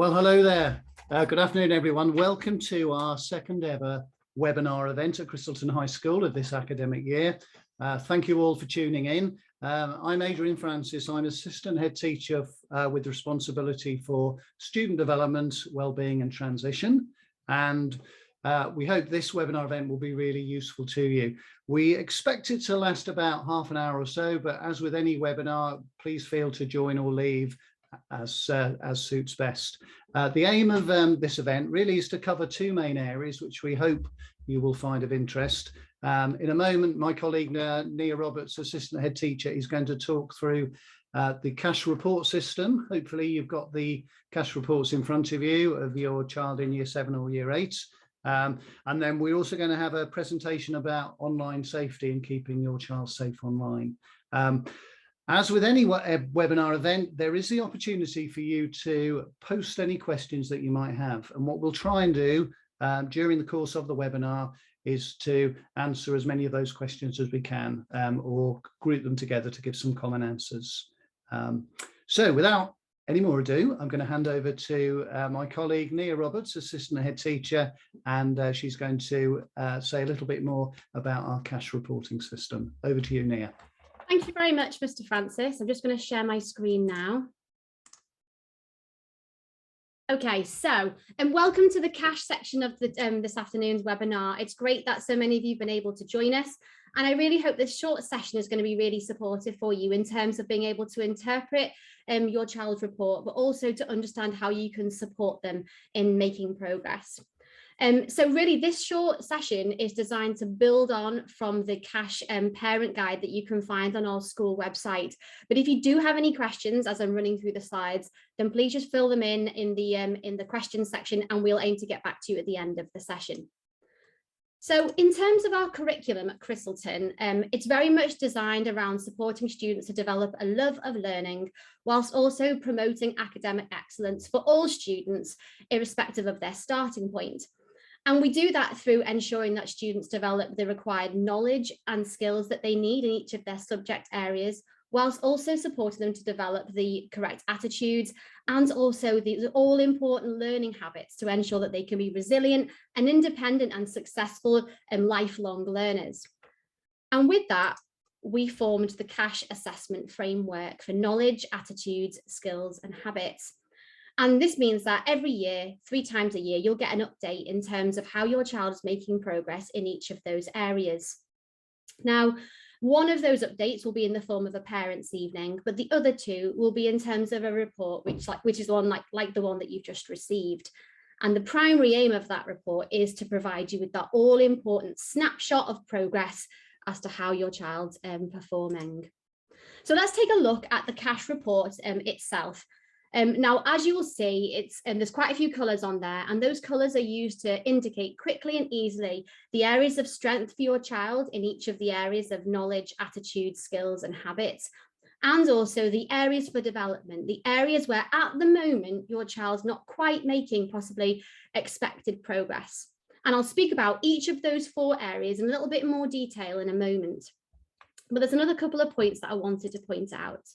Well, hello there. Good afternoon, everyone. Welcome to our second ever webinar event at Crystalton High School of this academic year. Thank you all for tuning in. I'm Adrian Francis. I'm Assistant Head Teacher with responsibility for student development, wellbeing and transition. And we hope this webinar event will be really useful to you. We expect it to last about half an hour or so, but as with any webinar, please feel to join or leave as suits best. The aim of this event really is to cover two main areas, which we hope you will find of interest. In a moment, my colleague Nia Roberts, Assistant Head Teacher, is going to talk through the cash report system. Hopefully you've got the cash reports in front of you of your child in Year 7 or Year 8. And then we're also going to have a presentation about online safety and keeping your child safe online. As with any webinar event, there is the opportunity for you to post any questions that you might have. And what we'll try and do during the course of the webinar is to answer as many of those questions as we can, or group them together to give some common answers. So without any more ado, I'm going to hand over to my colleague Nia Roberts, Assistant Head Teacher, and she's going to say a little bit more about our cash reporting system. Over to you, Nia. Thank you very much, Mr. Francis. I'm just going to share my screen now. Okay, so welcome to the cash section of this afternoon's webinar. It's great that so many of you have been able to join us, and I really hope this short session is going to be really supportive for you in terms of being able to interpret your child's report, but also to understand how you can support them in making progress. So really this short session is designed to build on from the cash parent guide that you can find on our school website. But if you do have any questions as I'm running through the slides, then please just fill them in the questions section, and we'll aim to get back to you at the end of the session. So in terms of our curriculum at Crystalton, it's very much designed around supporting students to develop a love of learning, whilst also promoting academic excellence for all students, irrespective of their starting point. And we do that through ensuring that students develop the required knowledge and skills that they need in each of their subject areas, whilst also supporting them to develop the correct attitudes and also the all-important learning habits to ensure that they can be resilient and independent and successful and lifelong learners. And with that, we formed the cash assessment framework for knowledge, attitudes, skills and habits. And this means that every year, 3 times a year, you'll get an update in terms of how your child is making progress in each of those areas. Now, one of those updates will be in the form of a parents' evening, but the other 2 will be in terms of a report, which is one like the one that you've just received. And the primary aim of that report is to provide you with that all-important snapshot of progress as to how your child's performing. So let's take a look at the cash report itself. Now, as you will see, there's quite a few colours on there, and those colours are used to indicate quickly and easily the areas of strength for your child in each of the areas of knowledge, attitude, skills and habits, and also the areas for development, the areas where at the moment your child's not quite making possibly expected progress. And I'll speak about each of those 4 areas in a little bit more detail in a moment. But there's another couple of points that I wanted to point out.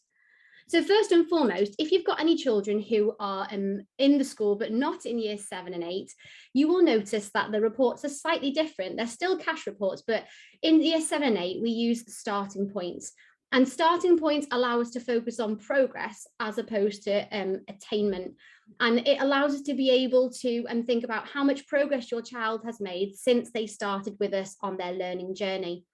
So first and foremost, if you've got any children who are in the school but not in Year 7 and 8, you will notice that the reports are slightly different. They're still cash reports, but in Year 7 and 8, we use starting points. And starting points allow us to focus on progress as opposed to attainment. And it allows us to be able to think about how much progress your child has made since they started with us on their learning journey.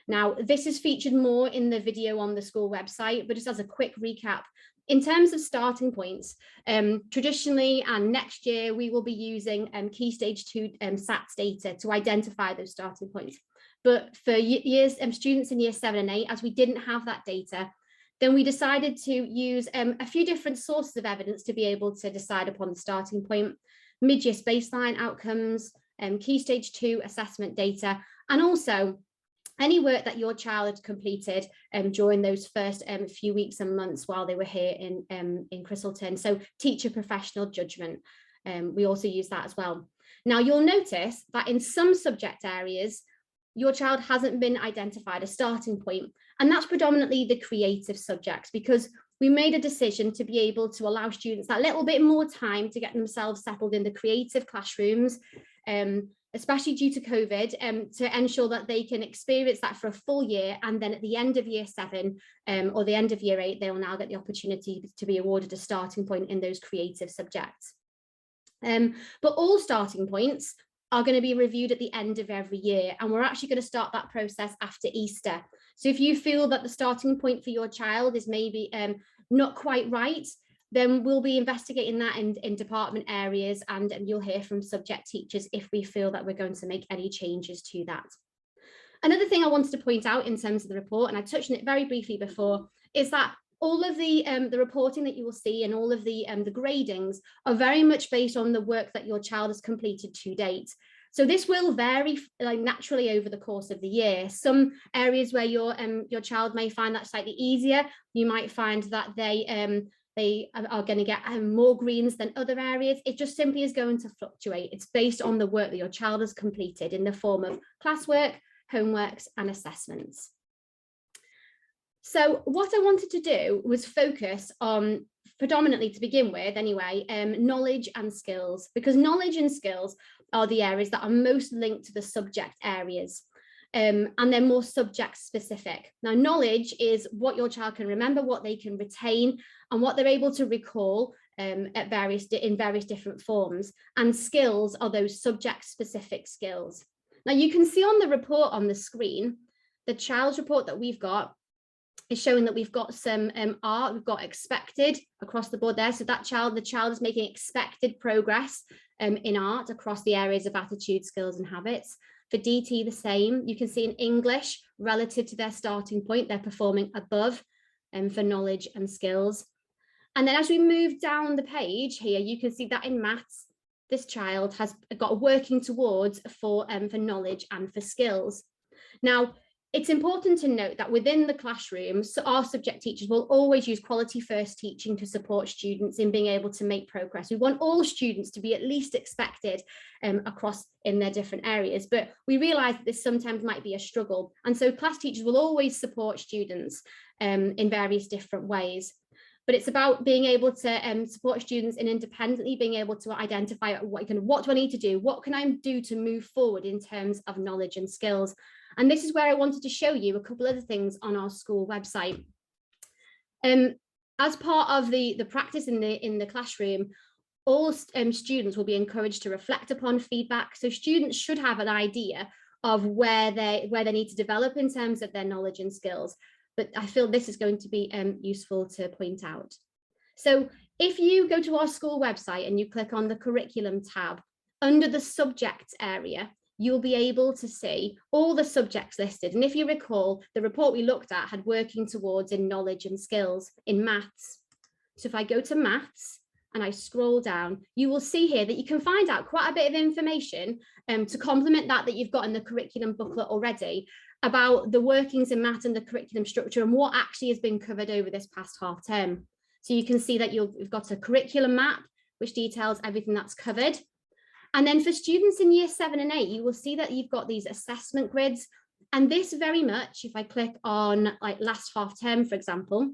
Now, this is featured more in the video on the school website, but just as a quick recap, in terms of starting points, traditionally and next year, we will be using Key Stage 2 SATs data to identify those starting points. But for students in Year 7 and 8, as we didn't have that data, then we decided to use a few different sources of evidence to be able to decide upon the starting point: mid-year baseline outcomes, Key Stage 2 assessment data, and also any work that your child had completed during those first few weeks and months while they were here in Crystalton. So teacher professional judgment, we also use that as well. Now you'll notice that in some subject areas, your child hasn't been identified a starting point, and that's predominantly the creative subjects, because we made a decision to be able to allow students that little bit more time to get themselves settled in the creative classrooms, especially due to COVID, to ensure that they can experience that for a full year. And then at the end of year 7 or the end of year 8, they will now get the opportunity to be awarded a starting point in those creative subjects. But all starting points are going to be reviewed at the end of every year, and we're actually going to start that process after Easter. So if you feel that the starting point for your child is maybe not quite right, then we'll be investigating that in department areas, and you'll hear from subject teachers if we feel that we're going to make any changes to that. Another thing I wanted to point out in terms of the report, and I touched on it very briefly before, is that all of the reporting that you will see and all of the gradings are very much based on the work that your child has completed to date. So this will vary naturally over the course of the year. Some areas where your child may find that slightly easier, you might find that they are going to get more greens than other areas. It just simply is going to fluctuate. It's based on the work that your child has completed in the form of classwork, homeworks, and assessments. So what I wanted to do was focus on, predominantly to begin with anyway, knowledge and skills, because knowledge and skills are the areas that are most linked to the subject areas, and they're more subject specific. Now, knowledge is what your child can remember, what they can retain, and what they're able to recall in various different forms. And skills are those subject specific skills. Now, you can see on the report on the screen, the child's report that we've got is showing that we've got some art, we've got expected across the board there. So that the child is making expected progress in art across the areas of attitude, skills, and habits. For DT, the same. You can see in English, relative to their starting point, they're performing above for knowledge and skills. And then as we move down the page here, you can see that in maths, this child has got working towards for knowledge and for skills. Now, it's important to note that within the classroom, so our subject teachers will always use quality first teaching to support students in being able to make progress. We want all students to be at least expected across in their different areas, but we realise that this sometimes might be a struggle. And so class teachers will always support students in various different ways. But it's about being able to support students in independently being able to identify what do I need to do? What can I do to move forward in terms of knowledge and skills? And this is where I wanted to show you a couple other things on our school website. As part of the practice in the classroom, all students will be encouraged to reflect upon feedback. So students should have an idea of where they need to develop in terms of their knowledge and skills. But I feel this is going to be useful to point out. So if you go to our school website and you click on the curriculum tab, under the subjects area, you'll be able to see all the subjects listed. And if you recall, the report we looked at had working towards in knowledge and skills in maths. So if I go to maths and I scroll down, you will see here that you can find out quite a bit of information to complement that you've got in the curriculum booklet already about the workings in maths and the curriculum structure and what actually has been covered over this past half term. So you can see that you've got a curriculum map, which details everything that's covered. And then for students in year 7 and 8, you will see that you've got these assessment grids. And this very much, if I click on like last half term, for example,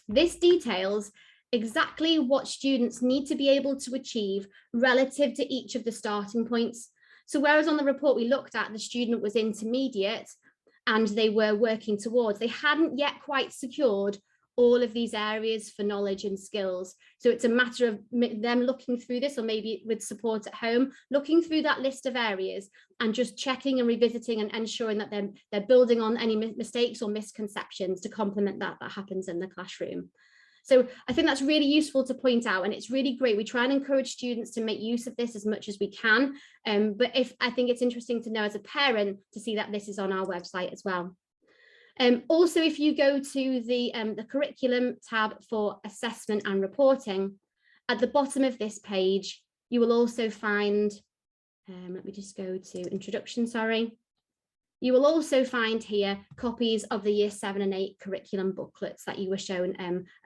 this details exactly what students need to be able to achieve relative to each of the starting points. So whereas on the report we looked at, the student was intermediate and they were working towards, they hadn't yet quite secured all of these areas for knowledge and skills. So it's a matter of them looking through this, or maybe with support at home, looking through that list of areas and just checking and revisiting and ensuring that they're building on any mistakes or misconceptions to complement that happens in the classroom. So I think that's really useful to point out, and it's really great. We try and encourage students to make use of this as much as we can. But I think it's interesting to know as a parent to see that this is on our website as well. Also, if you go to the curriculum tab for assessment and reporting, at the bottom of this page, you will also find, let me just go to introduction, sorry. You will also find here copies of the year 7 and 8 curriculum booklets that you were shown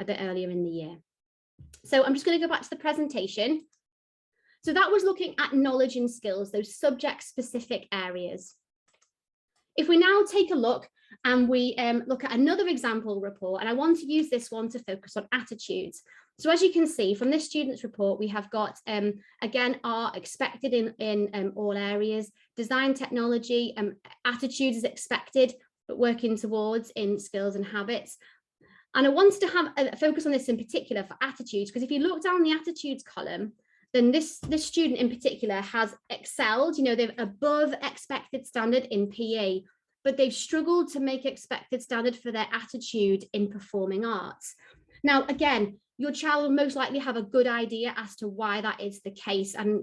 a bit earlier in the year. So I'm just going to go back to the presentation. So that was looking at knowledge and skills, those subject specific areas. If we now take a look and we look at another example report, and I want to use this one to focus on attitudes. So as you can see from this student's report, we have got, again, are expected in all areas, design technology, attitudes is expected, but working towards in skills and habits. And I wanted to have a focus on this in particular for attitudes, because if you look down the attitudes column, then this student in particular has excelled, they're above expected standard in PE, but they've struggled to make expected standard for their attitude in performing arts. Now, again, your child will most likely have a good idea as to why that is the case. And,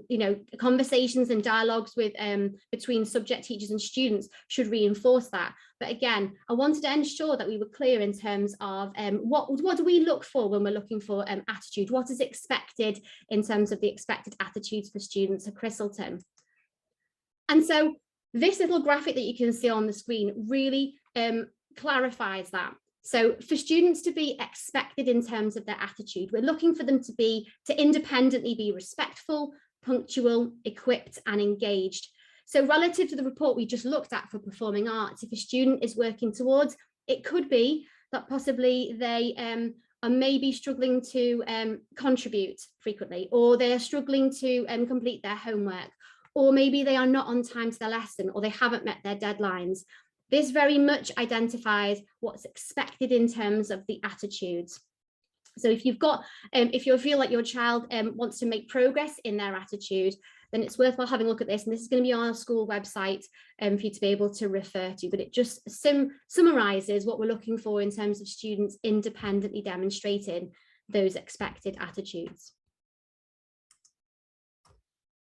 conversations and dialogues with between subject teachers and students should reinforce that. But again, I wanted to ensure that we were clear in terms of what do we look for when we're looking for attitude? What is expected in terms of the expected attitudes for students at Cristleton? And so this little graphic that you can see on the screen really clarifies that. So for students to be expected in terms of their attitude, we're looking for them to independently be respectful, punctual, equipped and engaged. So relative to the report we just looked at for performing arts, if a student is working towards, it could be that possibly they are maybe struggling to contribute frequently, or they are struggling to complete their homework, or maybe they are not on time to their lesson, or they haven't met their deadlines. This very much identifies what's expected in terms of the attitudes. So if you've got, if you feel like your child wants to make progress in their attitude, then it's worthwhile having a look at this. And this is going to be on our school website for you to be able to refer to, but it just summarizes what we're looking for in terms of students independently demonstrating those expected attitudes.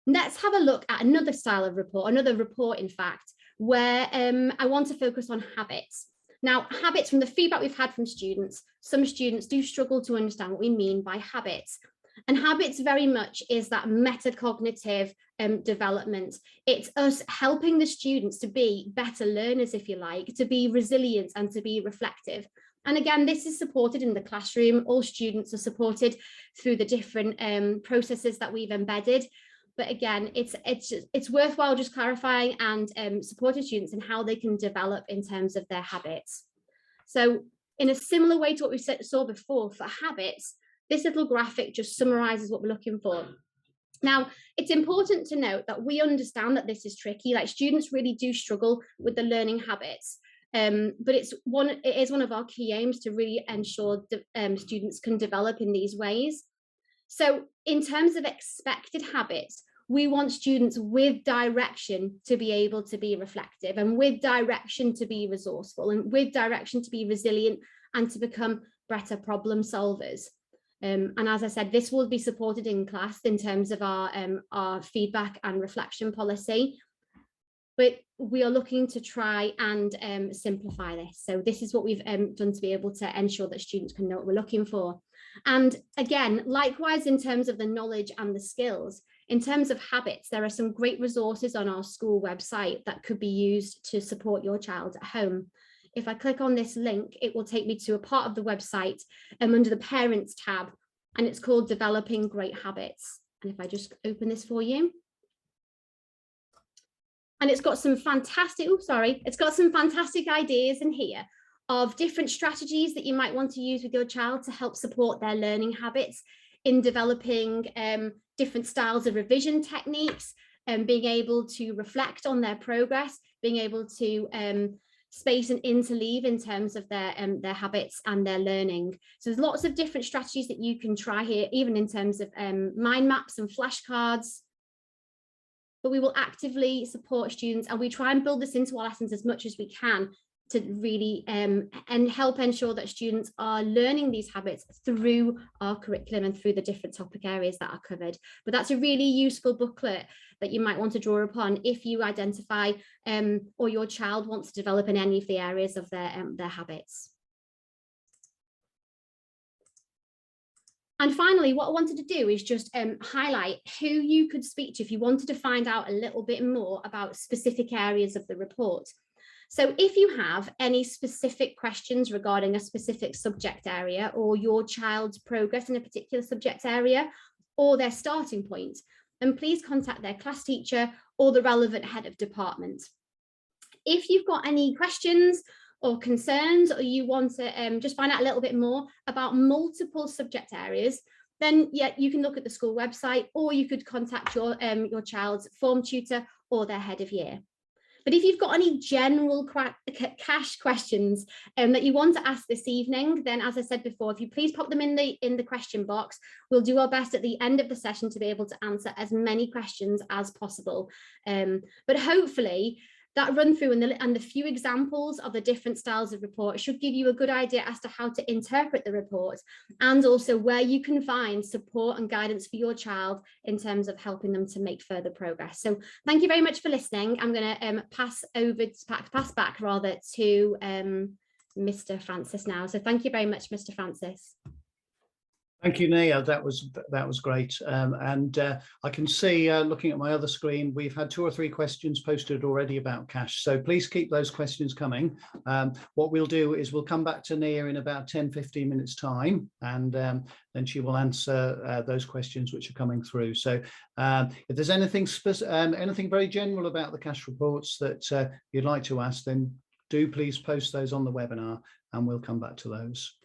Let's have a look at another style of report, another report, in fact, where I want to focus on habits. Now, habits, from the feedback we've had from students, some students do struggle to understand what we mean by habits. And habits very much is that metacognitive development. It's us helping the students to be better learners, if you like, to be resilient and to be reflective. And again, this is supported in the classroom. All students are supported through the different processes that we've embedded. But again, it's worthwhile just clarifying and supporting students in how they can develop in terms of their habits. So in a similar way to what we saw before for habits, this little graphic just summarizes what we're looking for. Now, it's important to note that we understand that this is tricky, like students really do struggle with the learning habits. But it is one of our key aims to really ensure that students can develop in these ways. So in terms of expected habits, we want students with direction to be able to be reflective, and with direction to be resourceful, and with direction to be resilient and to become better problem solvers. And as I said, this will be supported in class in terms of our feedback and reflection policy. But we are looking to try and simplify this. So this is what we've done to be able to ensure that students can know what we're looking for. And again, likewise, in terms of the knowledge and the skills, in terms of habits, there are some great resources on our school website that could be used to support your child at home. If I click on this link, it will take me to a part of the website under the Parents tab, and it's called Developing Great Habits. And if I just open this for you. And it's got some fantastic, it's got some fantastic ideas in here of different strategies that you might want to use with your child to help support their learning habits in developing different styles of revision techniques, and being able to reflect on their progress, being able to space and interleave in terms of their habits and their learning. So there's lots of different strategies that you can try here, even in terms of mind maps and flashcards. But we will actively support students, and we try and build this into our lessons as much as we can to really and help ensure that students are learning these habits through our curriculum and through the different topic areas that are covered. But that's a really useful booklet that you might want to draw upon if you identify or your child wants to develop in any of the areas of their habits. And finally, what I wanted to do is just highlight who you could speak to if you wanted to find out a little bit more about specific areas of the report. So if you have any specific questions regarding a specific subject area, or your child's progress in a particular subject area, or their starting point, then please contact their class teacher or the relevant head of department. if you've got any questions or concerns, or you want to just find out a little bit more about multiple subject areas, then yeah, you can look at the school website, or you could contact your child's form tutor or their head of year. But if you've got any general cash questions that you want to ask this evening, then as I said before, if you please pop them in the question box, we'll do our best at the end of the session to be able to answer as many questions as possible. But hopefully that run through and the few examples of the different styles of report should give you a good idea as to how to interpret the report, and also where you can find support and guidance for your child in terms of helping them to make further progress. So thank you very much for listening. I'm going to pass back to Mr. Francis now. So thank you very much, Mr. Francis. Thank you, Nia. That was great. I can see, looking at my other screen, we've had 2 or 3 questions posted already about cash. So please keep those questions coming. What we'll do is we'll come back to Nia in about 10-15 minutes time, and then she will answer those questions which are coming through. So if there's anything very general about the cash reports that you'd like to ask, then do please post those on the webinar and we'll come back to those.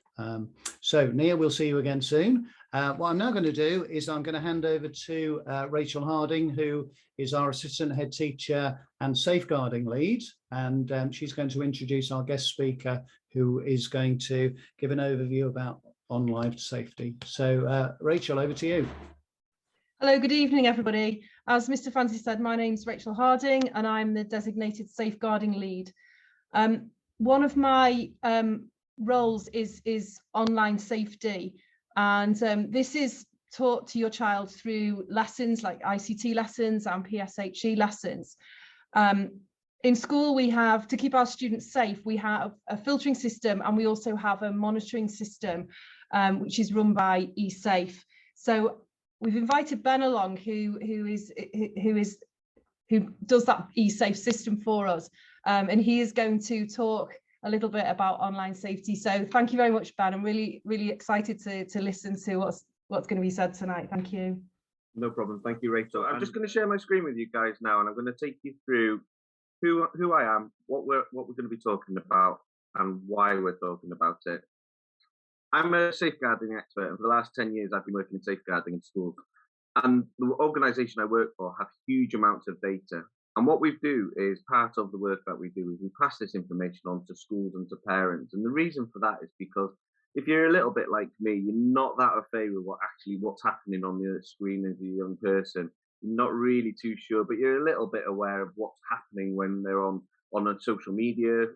So Nia, we'll see you again soon. What I'm now going to do is I'm going to hand over to Rachel Harding, who is our assistant head teacher and safeguarding lead, and she's going to introduce our guest speaker, who is going to give an overview about online safety. So Rachel, over to you. Hello, good evening, everybody. As Mr. Francis said, my name's Rachel Harding and I'm the designated safeguarding lead. One of my roles is online safety, and this is taught to your child through lessons like ICT lessons and PSHE lessons. In school, we have, to keep our students safe, we have a filtering system, and we also have a monitoring system which is run by eSafe. So we've invited Ben along, who does that eSafe system for us, and he is going to talk a little bit about online safety. So thank you very much, Ben. I'm really excited to listen to what's going to be said tonight. Thank you. No problem. Thank you, Rachel. I'm just going to share my screen with you guys now, and I'm going to take you through who I am, what we're going to be talking about, and why we're talking about it. I'm a safeguarding expert, and for the last 10 years, I've been working in safeguarding in schools. And the organisation I work for have huge amounts of data. And what we do is, part of the work that we do is we pass this information on to schools and to parents. And the reason for that is because if you're a little bit like me, you're not that au fait with what's happening on the screen as a young person. You're not really too sure, but you're a little bit aware of what's happening when they're on a social media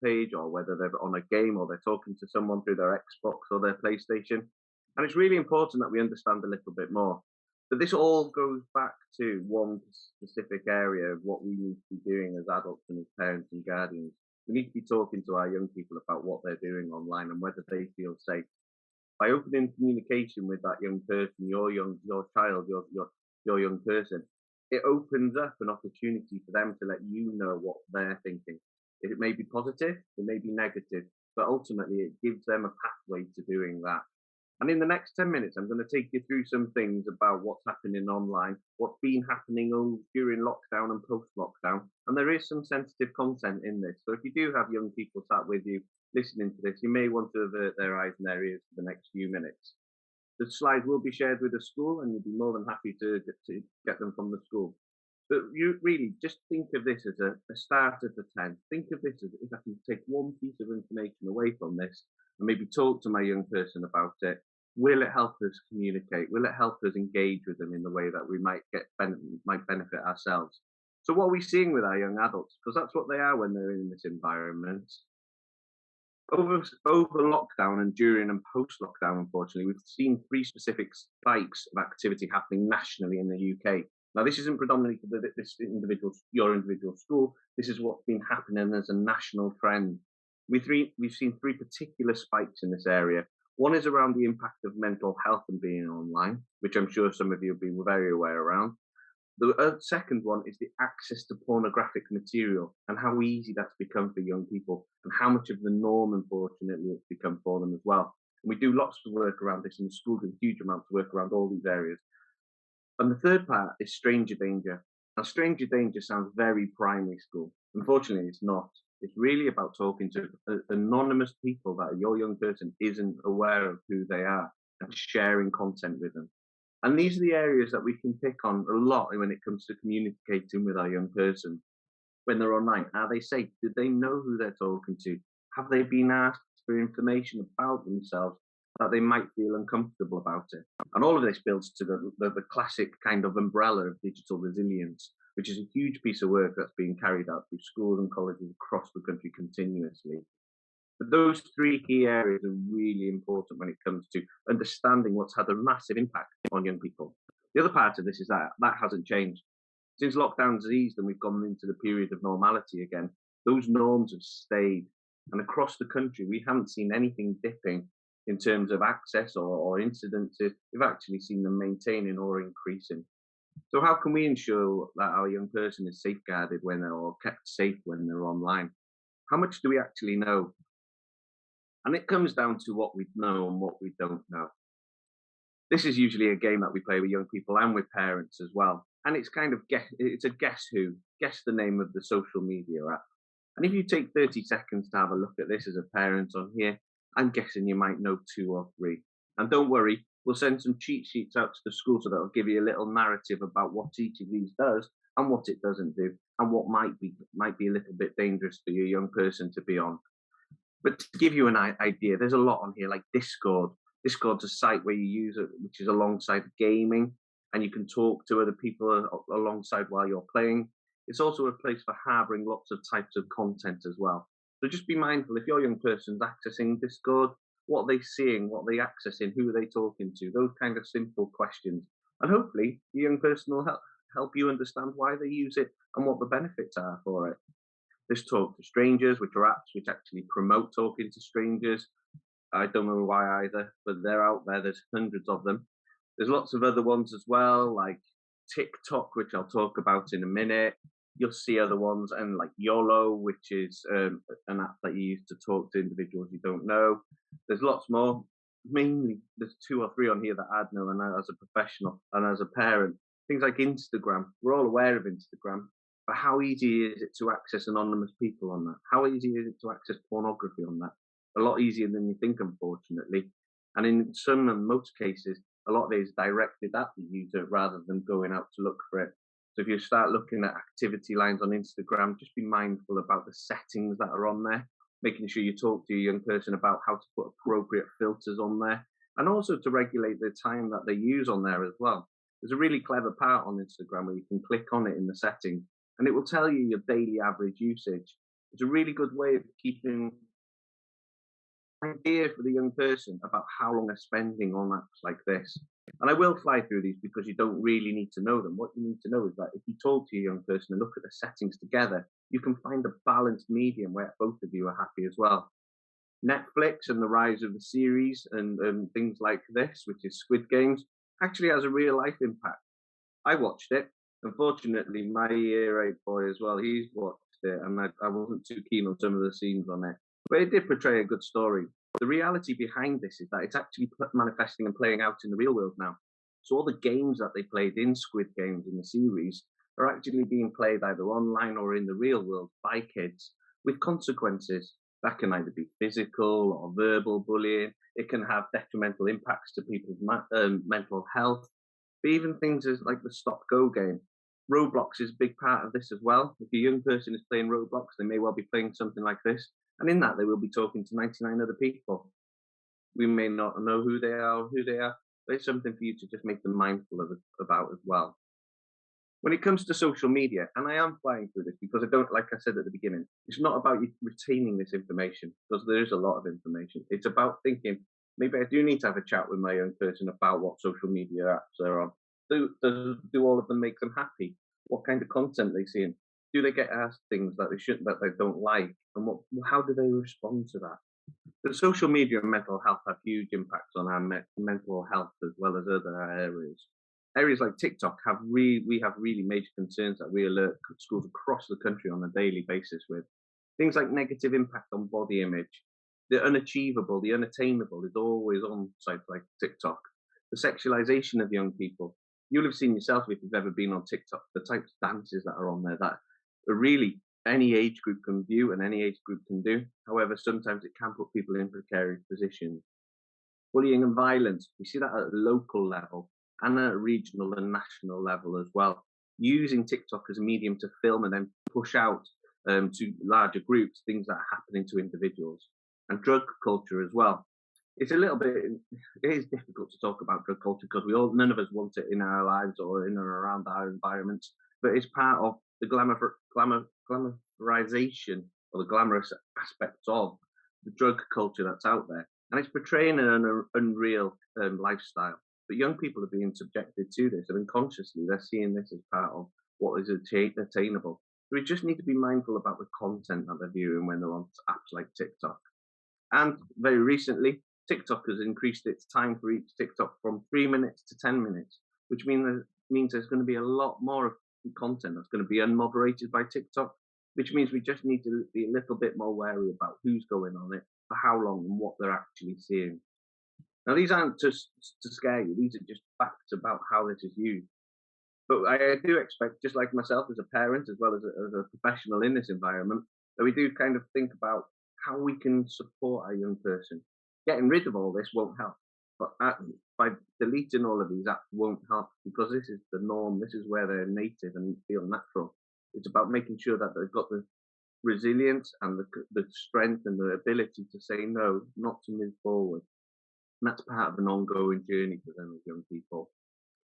page, or whether they're on a game, or they're talking to someone through their Xbox or their PlayStation. And it's really important that we understand a little bit more. But this all goes back to one specific area of what we need to be doing as adults and as parents and guardians. We need to be talking to our young people about what they're doing online and whether they feel safe. By opening communication with that young person, your child, your young person, it opens up an opportunity for them to let you know what they're thinking. It may be positive, it may be negative, but ultimately it gives them a pathway to doing that. And in the next 10 minutes, I'm going to take you through some things about what's happening online, what's been happening during lockdown and post-lockdown. And there is some sensitive content in this. So if you do have young people sat with you listening to this, you may want to avert their eyes and their ears for the next few minutes. The slides will be shared with the school, and you'll be more than happy to get them from the school. But you really just think of this as a starter for 10. Think of this as if I can take one piece of information away from this and maybe talk to my young person about it. Will it help us communicate? Will it help us engage with them in the way that we might benefit ourselves? So what are we seeing with our young adults? Because that's what they are when they're in this environment. Over lockdown and during and post-lockdown, unfortunately, we've seen 3 specific spikes of activity happening nationally in the UK. Now, this isn't predominantly for your individual school. This is what's been happening as a national trend. We've seen 3 particular spikes in this area. One is around the impact of mental health and being online, which I'm sure some of you have been very aware around. The second one is the access to pornographic material and how easy that's become for young people, and how much of the norm, unfortunately, it's become for them as well. And we do lots of work around this, and the school do huge amounts of work around all these areas. And the third part is stranger danger. Now, stranger danger sounds very primary school. Unfortunately, it's not. It's really about talking to anonymous people that your young person isn't aware of who they are and sharing content with them. And these are the areas that we can pick on a lot when it comes to communicating with our young person. When they're online, are they safe? Do they know who they're talking to? Have they been asked for information about themselves that they might feel uncomfortable about it? And all of this builds to the classic kind of umbrella of digital resilience, which is a huge piece of work that's being carried out through schools and colleges across the country continuously. But those three key areas are really important when it comes to understanding what's had a massive impact on young people. The other part of this is that that hasn't changed. Since lockdown's eased and we've gone into the period of normality again, those norms have stayed. And across the country, we haven't seen anything dipping in terms of access or incidences. We've actually seen them maintaining or increasing. So how can we ensure that our young person is safeguarded when they're or kept safe when they're online? How much do we actually know? And it comes down to what we know and what we don't know. This is usually a game that we play with young people and with parents as well. And it's kind of it's a guess the name of the social media app. And if you take 30 seconds to have a look at this as a parent on here, I'm guessing you might know 2 or 3. And don't worry, we'll send some cheat sheets out to the school so that'll give you a little narrative about what each of these does and what it doesn't do, and what might be a little bit dangerous for your young person to be on. But to give you an idea, there's a lot on here like Discord. Discord's a site where you use it, which is alongside gaming, and you can talk to other people alongside while you're playing. It's also a place for harboring lots of types of content as well. So just be mindful if your young person's accessing Discord, what are they seeing, what are they accessing, who are they talking to, those kind of simple questions. And hopefully the young person will help you understand why they use it and what the benefits are for it. There's Talk to Strangers, which are apps which actually promote talking to strangers. I don't know why either, but they're out there. There's hundreds of them. There's lots of other ones as well, like TikTok, which I'll talk about in a minute. You'll see other ones, and like YOLO, which is an app that you use to talk to individuals you don't know. There's lots more. Mainly, there's 2 or 3 on here that I'd know, and as a professional and as a parent. Things like Instagram. We're all aware of Instagram. But how easy is it to access anonymous people on that? How easy is it to access pornography on that? A lot easier than you think, unfortunately. And in some and most cases, a lot of it is directed at the user rather than going out to look for it. So if you start looking at activity lines on Instagram, just be mindful about the settings that are on there, making sure you talk to your young person about how to put appropriate filters on there, and also to regulate the time that they use on there as well. There's a really clever part on Instagram where you can click on it in the settings and it will tell you your daily average usage. It's a really good way of keeping an idea for the young person about how long they're spending on apps like this. And I will fly through these because you don't really need to know them. What you need to know is that if you talk to your young person and look at the settings together, you can find a balanced medium where both of you are happy as well. Netflix and the rise of the series and things like this, which is Squid Games, actually has a real life impact. I watched it. Unfortunately, my year 8 boy as well, he's watched it, and I wasn't too keen on some of the scenes on it. But it did portray a good story. The reality behind this is that it's actually manifesting and playing out in the real world now. So all the games that they played in Squid Games in the series are actually being played either online or in the real world by kids with consequences. That can either be physical or verbal bullying. It can have detrimental impacts to people's mental health. But even things as like the Stop Go game. Roblox is a big part of this as well. If a young person is playing Roblox, they may well be playing something like this. And in that, they will be talking to 99 other people. We may not know who they are, but it's something for you to just make them mindful about as well. When it comes to social media, and I am flying through this because I don't, like I said at the beginning, it's not about you retaining this information because there is a lot of information. It's about thinking, maybe I do need to have a chat with my young person about what social media apps they're on. Do all of them make them happy? What kind of content they see? Do they get asked things that they shouldn't, that they don't like? And how do they respond to that? The social media and mental health have huge impacts on our mental health as well as other areas. Areas like TikTok we have really major concerns that we alert schools across the country on a daily basis with. Things like negative impact on body image, the unachievable, the unattainable is always on sites like TikTok. The sexualization of young people, You'll have seen yourself if you've ever been on TikTok, the types of dances that are on there that are really any age group can view and any age group can do. However, sometimes it can put people in precarious positions. Bullying and violence, we see that at a local level and at a regional and national level as well. Using TikTok as a medium to film and then push out to larger groups things that are happening to individuals. And drug culture as well. It's a little bit, it is difficult to talk about drug culture because none of us want it in our lives or in or around our environments, but it's part of the glamorization or the glamorous aspects of the drug culture that's out there. And it's portraying an unreal lifestyle. But young people are being subjected to this, and unconsciously they're seeing this as part of what is attainable. So we just need to be mindful about the content that they're viewing when they're on apps like TikTok. And very recently, TikTok has increased its time for each TikTok from 3 minutes to 10 minutes, which means there's going to be a lot more content that's going to be unmoderated by TikTok, which means we just need to be a little bit more wary about who's going on it, for how long, and what they're actually seeing. Now, these aren't just to scare you, these are just facts about how this is used. But I do expect, just like myself as a parent, as well as a professional in this environment, that we do kind of think about how we can support our young person. Getting rid of all this won't help, but by deleting all of these apps won't help, because this is the norm, this is where they're native and feel natural. It's about making sure that they've got the resilience and the strength and the ability to say no, not to move forward. And that's part of an ongoing journey for them as young people.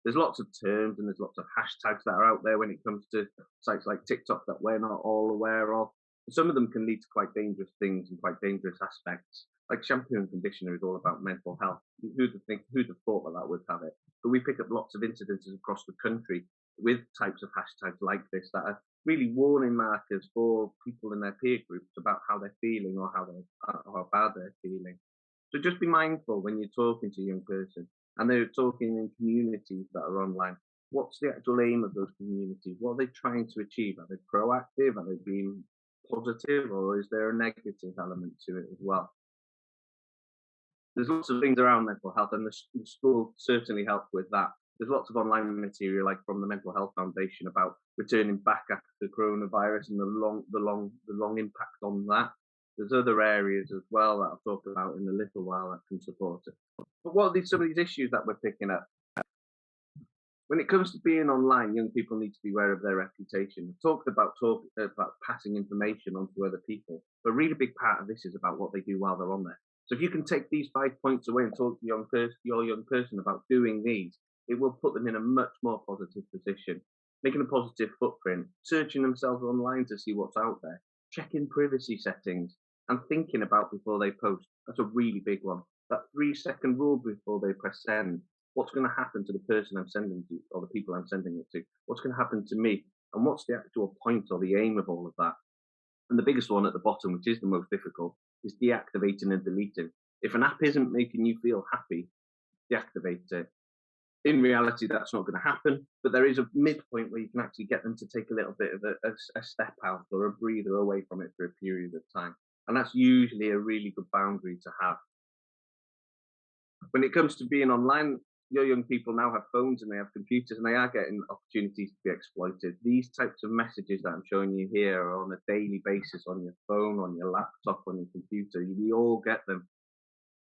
There's lots of terms and there's lots of hashtags that are out there when it comes to sites like TikTok that we're not all aware of. Some of them can lead to quite dangerous things and quite dangerous aspects. Like shampoo and conditioner is all about mental health. Who'd have thought that would have it? But we pick up lots of incidences across the country with types of hashtags like this that are really warning markers for people in their peer groups about how they're feeling or how bad they're feeling. So just be mindful when you're talking to a young person and they're talking in communities that are online. What's the actual aim of those communities? What are they trying to achieve? Are they proactive? Are they being positive, or is there a negative element to it as well? There's lots of things around mental health, and the school certainly help with that. There's lots of online material, like from the Mental Health Foundation, about returning back after coronavirus and the long impact on that. There's other areas as well that I'll talk about in a little while that can support it. But what are some of these issues that we're picking up? When it comes to being online, young people need to be aware of their reputation. We've talked about passing information on to other people, but a really big part of this is about what they do while they're on there. So if you can take these 5 points away and talk to your young person about doing these, it will put them in a much more positive position, making a positive footprint, searching themselves online to see what's out there, checking privacy settings, and thinking about before they post. That's a really big one. That 3-second rule before they press send. What's going to happen to the person I'm sending to, or the people I'm sending it to? What's going to happen to me? And what's the actual point or the aim of all of that? And the biggest one at the bottom, which is the most difficult, is deactivating and deleting. If an app isn't making you feel happy, deactivate it. In reality, that's not going to happen, but there is a midpoint where you can actually get them to take a little bit of a step out or a breather away from it for a period of time. And that's usually a really good boundary to have. When it comes to being online, your young people now have phones and they have computers, and they are getting opportunities to be exploited. These types of messages that I'm showing you here are on a daily basis on your phone, on your laptop, on your computer. We all get them.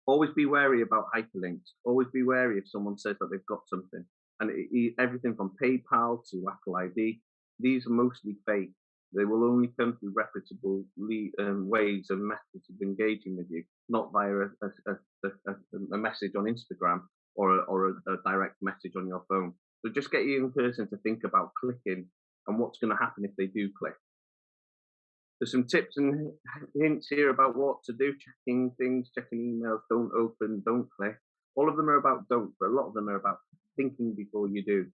Always be wary about hyperlinks. Always be wary if someone says that they've got something. And everything from PayPal to Apple ID, these are mostly fake. They will only come through reputable ways and methods of engaging with you, not via a message on Instagram or a direct message on your phone. So just get your young person to think about clicking and what's going to happen if they do click. There's some tips and hints here about what to do, checking things, checking emails, don't open, don't click. All of them are about don't, but a lot of them are about thinking before you do.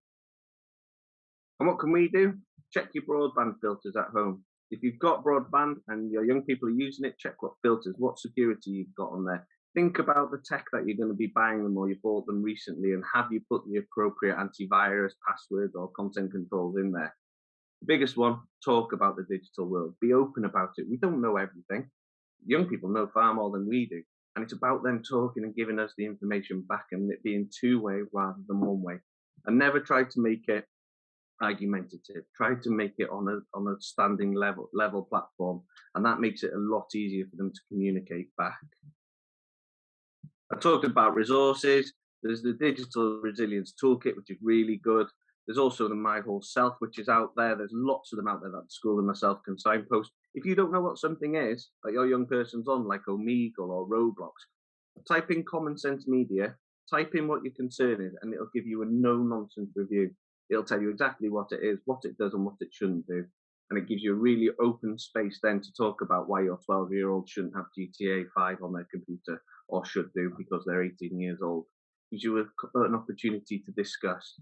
And what can we do? Check your broadband filters at home. If you've got broadband and your young people are using it, check what filters, what security you've got on there. Think about the tech that you're going to be buying them or you bought them recently, and have you put the appropriate antivirus, passwords, or content controls in there? The biggest one, talk about the digital world. Be open about it. We don't know everything. Young people know far more than we do. And it's about them talking and giving us the information back, and it being two-way rather than one way. and never try to make it argumentative. Try to make it on a standing level platform, and that makes it a lot easier for them to communicate back. I talked about resources. There's the Digital Resilience Toolkit, which is really good. There's also the My Whole Self, which is out there. There's lots of them out there that the school and myself can signpost. If you don't know what something is that your young person's on, like Omegle or Roblox, type in Common Sense Media, type in what your concern is, and it'll give you a no-nonsense review. It'll tell you exactly what it is, what it does, and what it shouldn't do. And it gives you a really open space then to talk about why your 12-year-old shouldn't have GTA 5 on their computer, or should do because they're 18 years old. It gives you an opportunity to discuss.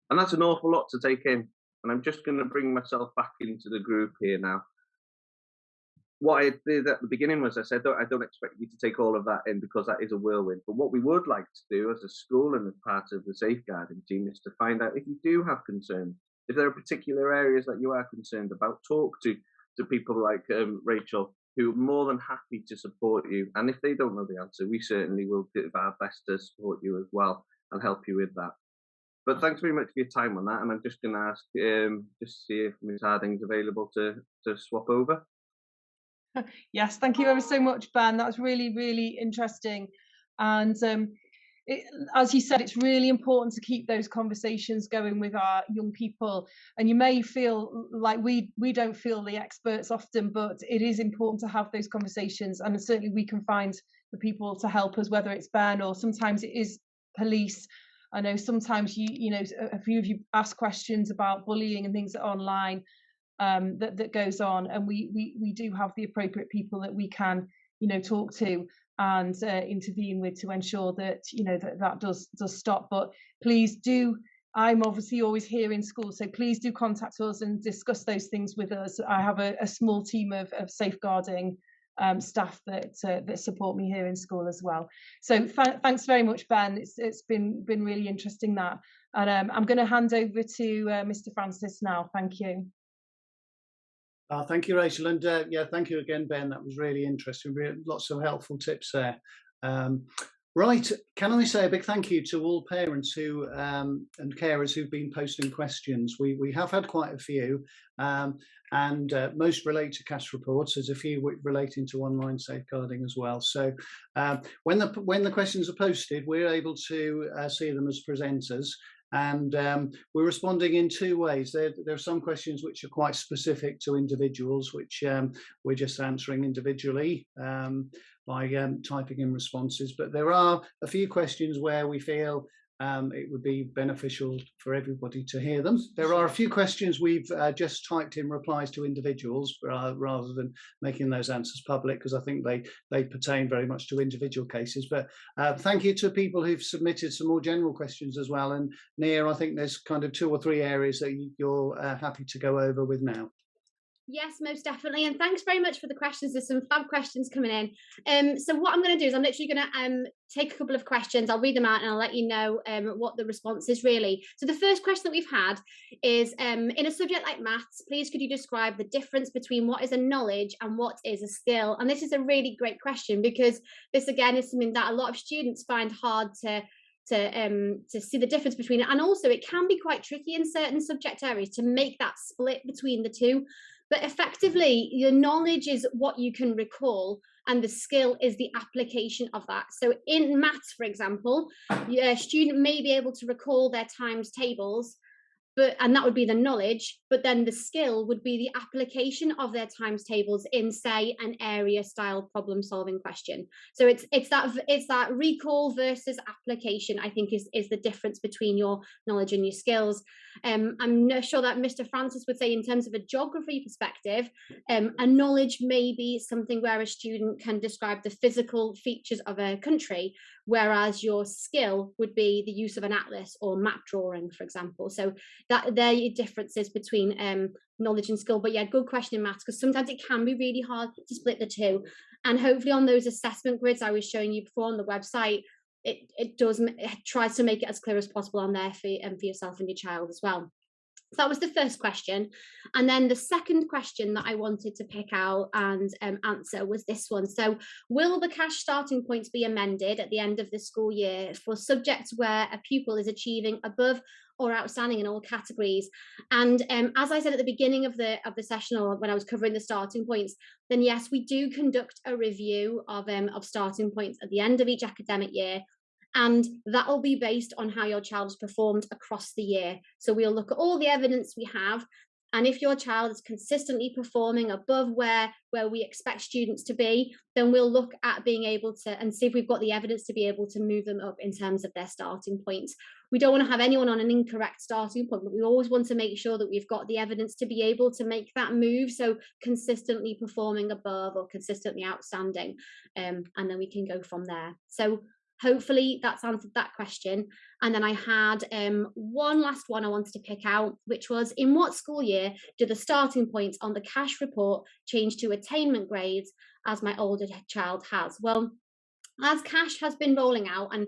And that's an awful lot to take in. And I'm just going to bring myself back into the group here now. What I did at the beginning was I said, I don't expect you to take all of that in because that is a whirlwind. But what we would like to do as a school and as part of the safeguarding team is to find out if you do have concerns, if there are particular areas that you are concerned about, talk to people like Rachel, who are more than happy to support you. And if they don't know the answer, we certainly will do our best to support you as well and help you with that. But thanks very much for your time on that. And I'm just going to ask, just see if Ms. Harding's available to swap over. Yes, thank you ever so much, Ben. That was really, really interesting. And as you said, it's really important to keep those conversations going with our young people. And you may feel like we don't feel the experts often, but it is important to have those conversations. And certainly we can find the people to help us, whether it's Ben or sometimes it is police. I know sometimes you know, a few of you ask questions about bullying and things online that goes on, and we do have the appropriate people that we can, you know, talk to and intervene with to ensure that, you know, that does stop. But please do, I'm obviously always here in school, so please do contact us and discuss those things with us. I have a small team of safeguarding staff that support me here in school as well. So thanks very much, Ben. It's been really interesting that, and I'm going to hand over to Mr. Francis now. Thank you. Thank you, Rachel, and yeah, thank you again, Ben. That was really interesting. Lots of helpful tips there. Right, can I say a big thank you to all parents who and carers who've been posting questions. We have had quite a few, and most relate to cash reports. There's a few relating to online safeguarding as well. So when the questions are posted, we're able to see them as presenters. And we're responding in two ways. There are some questions which are quite specific to individuals, which we're just answering individually by typing in responses. But there are a few questions where we feel it would be beneficial for everybody to hear them. There are a few questions we've just typed in replies to individuals rather than making those answers public, because I think they pertain very much to individual cases. But thank you to people who've submitted some more general questions as well. And Nia, I think there's kind of 2 or 3 areas that you're happy to go over with now. Yes, most definitely. And thanks very much for the questions. There's some fab questions coming in. So what I'm going to do is I'm literally going to take a couple of questions. I'll read them out and I'll let you know what the response is really. So the first question that we've had is, in a subject like maths, please could you describe the difference between what is a knowledge and what is a skill? And this is a really great question, because this again is something that a lot of students find hard to see the difference between it. And also it can be quite tricky in certain subject areas to make that split between the two. But effectively, your knowledge is what you can recall, and the skill is the application of that. So in maths, for example, a student may be able to recall their times tables, and that would be the knowledge, but then the skill would be the application of their times tables in, say, an area style problem solving question. So it's that recall versus application, I think, is the difference between your knowledge and your skills. I'm not sure that Mr. Francis would say, in terms of a geography perspective, a knowledge may be something where a student can describe the physical features of a country, whereas your skill would be the use of an atlas or map drawing, for example. So that there are differences between knowledge and skill. But yeah, good question in maths, because sometimes it can be really hard to split the two. And hopefully on those assessment grids I was showing you before on the website, it tries to make it as clear as possible on there for yourself and your child as well. So that was the first question. And then the second question that I wanted to pick out and answer was this one. So will the cash starting points be amended at the end of the school year for subjects where a pupil is achieving above or outstanding in all categories. And as I said at the beginning of the session, or when I was covering the starting points, then yes, we do conduct a review of starting points at the end of each academic year. And that will be based on how your child has performed across the year. So we'll look at all the evidence we have. And if your child is consistently performing above where we expect students to be, then we'll look at being able to and see if we've got the evidence to be able to move them up in terms of their starting points. We don't want to have anyone on an incorrect starting point, but we always want to make sure that we've got the evidence to be able to make that move. So consistently performing above or consistently outstanding, and then we can go from there. So hopefully that's answered that question. And then I had one last one I wanted to pick out, which was, in what school year do the starting points on the cash report change to attainment grades as my older child has? Well, as cash has been rolling out, and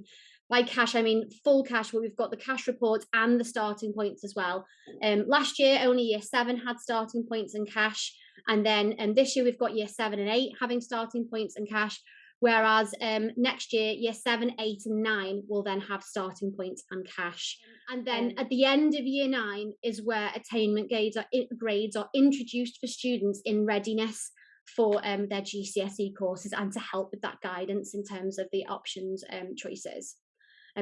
by cash I mean full cash, where we've got the cash reports and the starting points as well. Last year only year 7 had starting points and cash, and then this year we've got year 7 and 8 having starting points and cash. Whereas next year, year 7, 8 and 9 will then have starting points and cash. And then at the end of year 9 is where attainment grades are introduced for students in readiness for their GCSE courses, and to help with that guidance in terms of the options choices.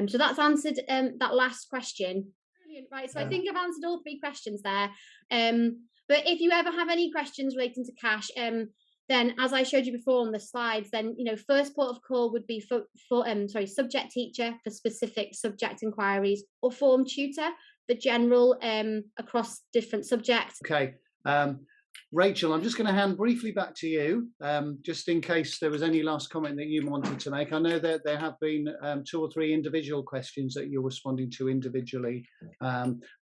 So that's answered that last question. Brilliant, right? So I think I've answered all 3 questions there. But if you ever have any questions relating to cash, then, as I showed you before on the slides, then first port of call would be for subject teacher for specific subject inquiries, or form tutor for general across different subjects. Okay, Rachel, I'm just going to hand briefly back to you, just in case there was any last comment that you wanted to make. I know that there have been 2 or 3 individual questions that you're responding to individually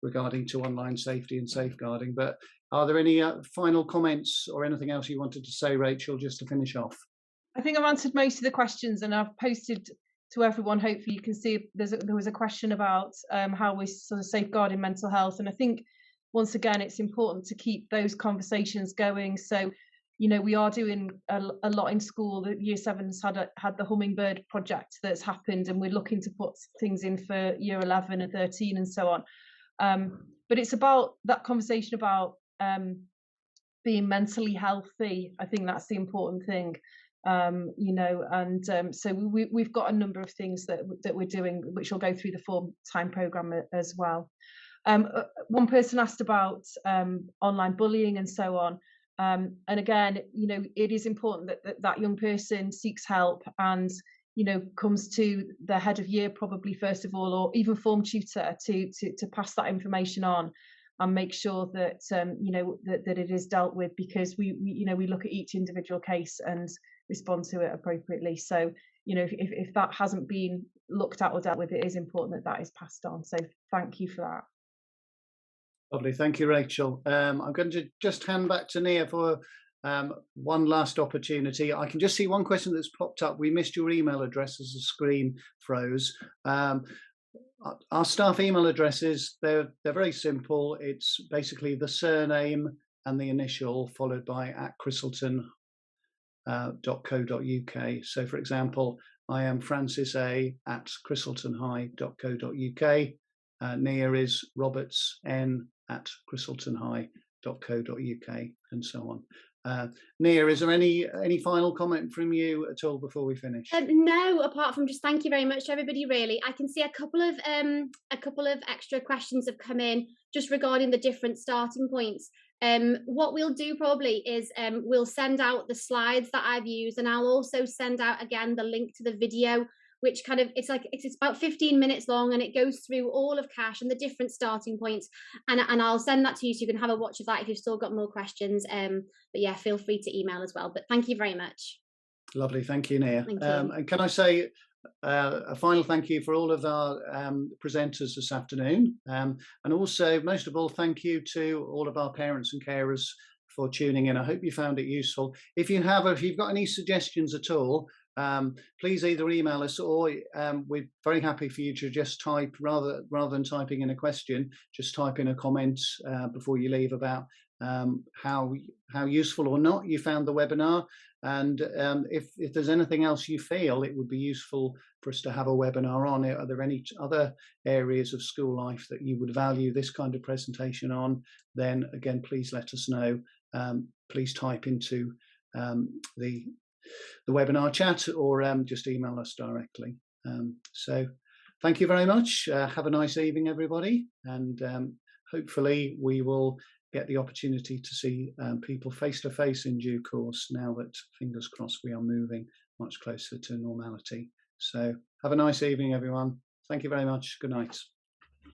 regarding to online safety and safeguarding, but are there any final comments or anything else you wanted to say, Rachel, just to finish off? I think I've answered most of the questions, and I've posted to everyone. Hopefully you can see there was a question about how we're sort of safeguarding mental health, and I think once again it's important to keep those conversations going. So we are doing a lot in school. The year 7's had the Hummingbird project that's happened, and we're looking to put things in for year 11 and 13 and so on. But it's about that conversation about being mentally healthy. I think that's the important thing. So we've got a number of things that we're doing, which will go through the form time programme as well. One person asked about online bullying and so on. And again, it is important that young person seeks help and, comes to the head of year probably first of all, or even form tutor to pass that information on and make sure that, that it is dealt with, because we look at each individual case and respond to it appropriately. So, if that hasn't been looked at or dealt with, it is important that is passed on. So thank you for that. Lovely, thank you, Rachel. I'm going to just hand back to Nia for one last opportunity. I can just see one question that's popped up. We missed your email address as the screen froze. Our staff email addresses, they're very simple. It's basically the surname and the initial followed by @chrisselton.co.uk. So, for example, I am Francis A @chrisseltonhigh.co.uk. Nia is Roberts N @chrisseltonhigh.co.uk, and so on. Nia, is there any final comment from you at all before we finish? No, apart from just thank you very much to everybody. Really, I can see a couple of extra questions have come in just regarding the different starting points. What we'll do probably is we'll send out the slides that I've used, and I'll also send out again the link to the video, which kind of it's about 15 minutes long, and it goes through all of cash and the different starting points, and I'll send that to you so you can have a watch of that if you've still got more questions. But yeah, feel free to email as well. But thank you very much. Lovely, thank you, Nia. Thank you. And can I say a final thank you for all of our presenters this afternoon, and also most of all thank you to all of our parents and carers for tuning in. I hope you found it useful. If you've got any suggestions at all, please either email us, or we're very happy for you to just type, rather than typing in a question, just type in a comment before you leave about how useful or not you found the webinar. And if there's anything else you feel it would be useful for us to have a webinar on, are there any other areas of school life that you would value this kind of presentation on, then again, please let us know. Please type into the webinar chat or just email us directly. So thank you very much. Have a nice evening, everybody. And hopefully we will get the opportunity to see people face to face in due course, now that, fingers crossed, we are moving much closer to normality. So have a nice evening, everyone. Thank you very much. Good night.